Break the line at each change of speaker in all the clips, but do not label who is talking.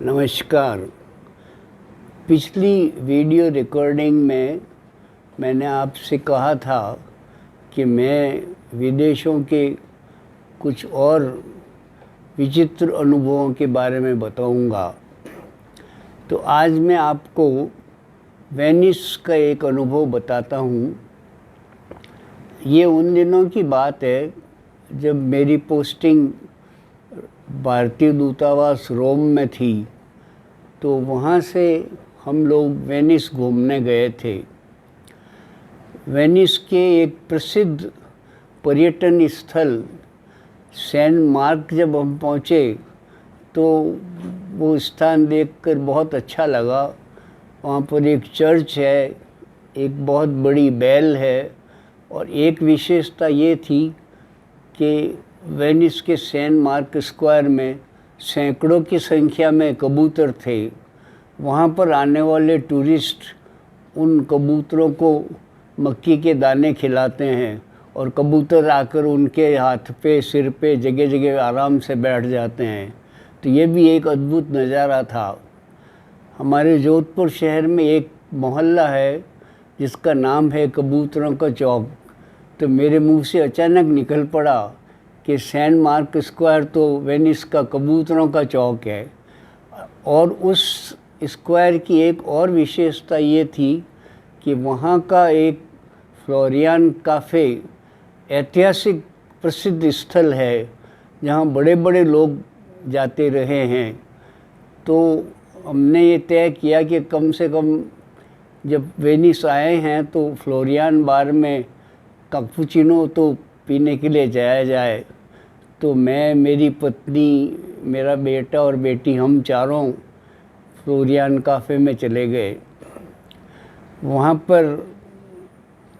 नमस्कार। पिछली video recording में मैंने आपसे कहा था कि मैं विदेशों के कुछ और विचित्र अनुभवों के बारे में बताऊंगा। तो आज मैं आपको वेनिस का एक अनुभव बताता हूँ। ये उन दिनों की बात है जब मेरी पोस्टिंग भारतीय दूतावास रोम में थी। तो वहाँ से हम लोग वेनिस घूमने गए थे। वेनिस के एक प्रसिद्ध पर्यटन स्थल सेंट मार्क जब हम पहुँचे तो वो स्थान देखकर बहुत अच्छा लगा। वहाँ पर एक चर्च है, एक बहुत बड़ी बेल है, और एक विशेषता ये थी कि वेनिस के सेंट मार्क स्क्वायर में सैकड़ों की संख्या में कबूतर थे। वहाँ पर आने वाले टूरिस्ट उन कबूतरों को मक्की के दाने खिलाते हैं और कबूतर आकर उनके हाथ पे, सिर पे, जगह जगह आराम से बैठ जाते हैं। तो ये भी एक अद्भुत नज़ारा था। हमारे जोधपुर शहर में एक मोहल्ला है जिसका नाम है कबूतरों का चौक। तो मेरे मुंह से अचानक निकल पड़ा कि सेंट मार्क स्क्वायर तो वेनिस का कबूतरों का चौक है। और उस स्क्वायर की एक और विशेषता ये थी कि वहाँ का एक फ्लोरियन काफ़े ऐतिहासिक प्रसिद्ध स्थल है जहाँ बड़े बड़े लोग जाते रहे हैं। तो हमने ये तय किया कि कम से कम जब वेनिस आए हैं तो फ्लोरियन बार में कैपुचिनो तो पीने के लिए जाया जाए। तो मैं, मेरी पत्नी, मेरा बेटा और बेटी, हम चारों फ्लोरियन काफ़े में चले गए। वहाँ पर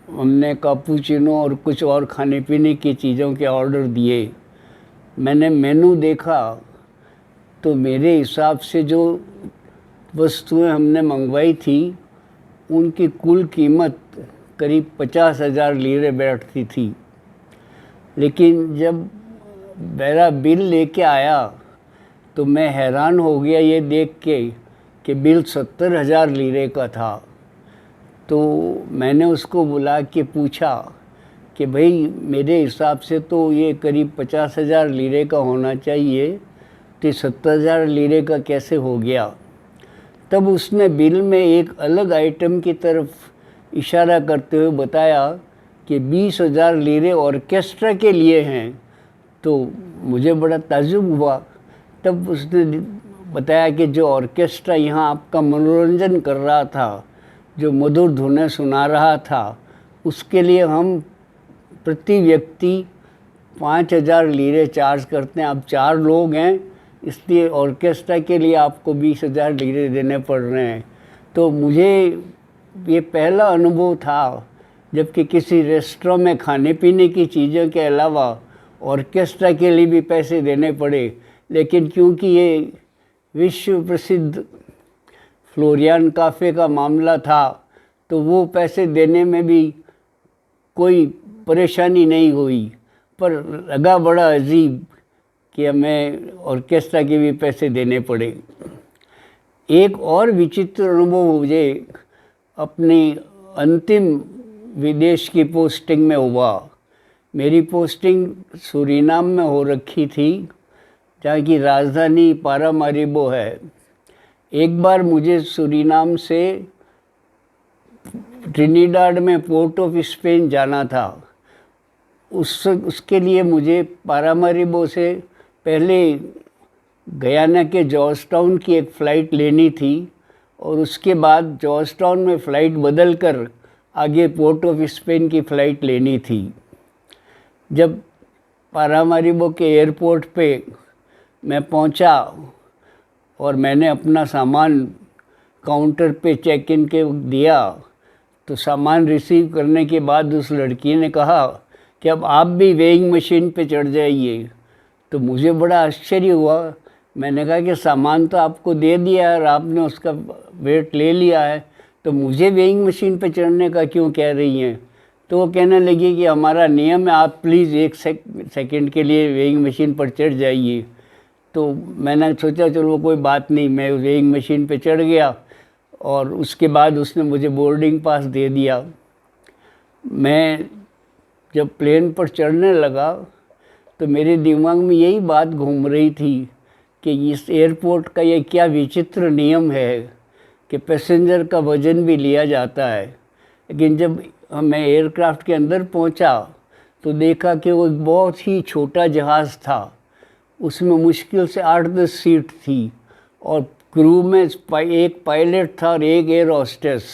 हमने कैपुचिनो और कुछ और खाने पीने की चीज़ों के ऑर्डर दिए। मैंने मेनू देखा तो मेरे हिसाब से जो वस्तुएं हमने मंगवाई थी उनकी कुल कीमत करीब 50,000 लीरे बैठती थी। लेकिन जब मेरा बिल लेके आया तो मैं हैरान हो गया ये देख के कि बिल 70,000 लीरे का था। तो मैंने उसको बुला के पूछा कि भाई, मेरे हिसाब से तो ये करीब 50,000 लीरे का होना चाहिए, तो 70,000 लीरे का कैसे हो गया। तब उसने बिल में एक अलग आइटम की तरफ इशारा करते हुए बताया कि 20,000 लीरे ऑर्केस्ट्रा के लिए हैं। तो मुझे बड़ा ताज्जुब हुआ। तब उसने बताया कि जो ऑर्केस्ट्रा यहाँ आपका मनोरंजन कर रहा था, जो मधुर धुनें सुना रहा था, उसके लिए हम प्रति व्यक्ति 5,000 लीरे चार्ज करते हैं। आप 4 लोग हैं, इसलिए ऑर्केस्ट्रा के लिए आपको 20,000 लीरे देने पड़ रहे हैं। तो मुझे ये पहला अनुभव था जबकि किसी रेस्टोरेंट में खाने पीने की चीज़ों के अलावा ऑर्केस्ट्रा के लिए भी पैसे देने पड़े। लेकिन क्योंकि ये विश्व प्रसिद्ध फ्लोरियन काफ़े का मामला था तो वो पैसे देने में भी कोई परेशानी नहीं हुई, पर लगा बड़ा अजीब कि हमें ऑर्केस्ट्रा के भी पैसे देने पड़े। एक और विचित्र अनुभव मुझे अपनी अंतिम विदेश की पोस्टिंग में हुआ। मेरी पोस्टिंग सूरीनाम में हो रखी थी, जहाँ की राजधानी पारामारिबो है। एक बार मुझे सूरीनाम से ट्रिनिडाड में पोर्ट ऑफ स्पेन जाना था। उसके लिए मुझे पारामारिबो से पहले गयाना के जॉर्जटाउन की एक फ़्लाइट लेनी थी और उसके बाद जॉर्जटाउन में फ़्लाइट बदल कर आगे पोर्ट ऑफ स्पेन की फ़्लाइट लेनी थी। जब पारामारिबो के एयरपोर्ट पे मैं पहुंचा और मैंने अपना सामान काउंटर पे चेक इन के दिया, तो सामान रिसीव करने के बाद उस लड़की ने कहा कि अब आप भी वेइंग मशीन पे चढ़ जाइए। तो मुझे बड़ा आश्चर्य हुआ। मैंने कहा कि सामान तो आपको दे दिया है और आपने उसका वेट ले लिया है, तो मुझे वेइंग मशीन पे चढ़ने का क्यों कह रही हैं। तो वो कहने लगी कि हमारा नियम है, आप प्लीज़ एक सेकंड के लिए वेइंग मशीन पर चढ़ जाइए। तो मैंने सोचा चलो कोई बात नहीं, मैं वेइंग मशीन पे चढ़ गया और उसके बाद उसने मुझे बोर्डिंग पास दे दिया। मैं जब प्लेन पर चढ़ने लगा तो मेरे दिमाग में यही बात घूम रही थी कि इस एयरपोर्ट का ये क्या विचित्र नियम है कि पैसेंजर का वज़न भी लिया जाता है। लेकिन जब मैं एयरक्राफ्ट के अंदर पहुंचा तो देखा कि वो एक बहुत ही छोटा जहाज़ था, उसमें मुश्किल से 8-10 सीट थी और क्रू में एक पायलट था और एक एयर होस्टेस।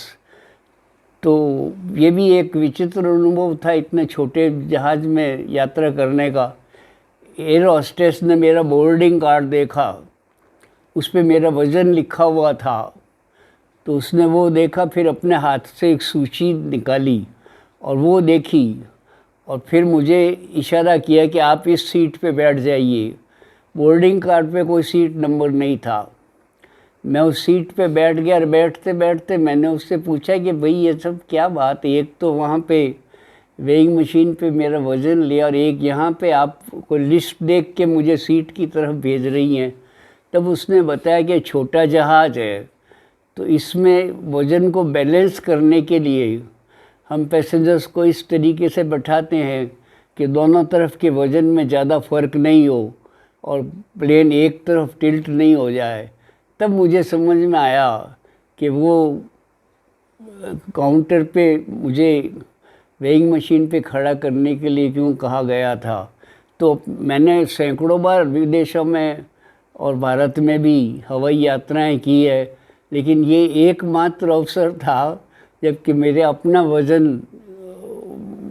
तो ये भी एक विचित्र अनुभव था इतने छोटे जहाज़ में यात्रा करने का। एयर होस्टेस ने मेरा बोर्डिंग कार्ड देखा, उस पर मेरा वज़न लिखा हुआ था, तो उसने वो देखा, फिर अपने हाथ से एक सूची निकाली और वो देखी और फिर मुझे इशारा किया कि आप इस सीट पे बैठ जाइए। बोर्डिंग कार्ड पे कोई सीट नंबर नहीं था। मैं उस सीट पे बैठ गया और बैठते बैठते मैंने उससे पूछा कि भाई ये सब क्या बात है, एक तो वहाँ पे वेइंग मशीन पे मेरा वज़न लिया और एक यहाँ पे आप कोई लिस्ट देख के मुझे सीट की तरफ भेज रही हैं। तब उसने बताया कि छोटा जहाज़ है तो इसमें वज़न को बैलेंस करने के लिए हम पैसेंजर्स को इस तरीके से बैठाते हैं कि दोनों तरफ के वज़न में ज़्यादा फ़र्क नहीं हो और प्लेन एक तरफ टिल्ट नहीं हो जाए। तब मुझे समझ में आया कि वो काउंटर पे मुझे वेइंग मशीन पे खड़ा करने के लिए क्यों कहा गया था। तो मैंने सैकड़ों बार विदेशों में और भारत में भी हवाई यात्राएं की है, लेकिन ये एकमात्र अवसर था जबकि मेरे अपना वज़न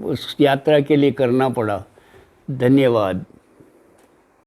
उस यात्रा के लिए करना पड़ा। धन्यवाद।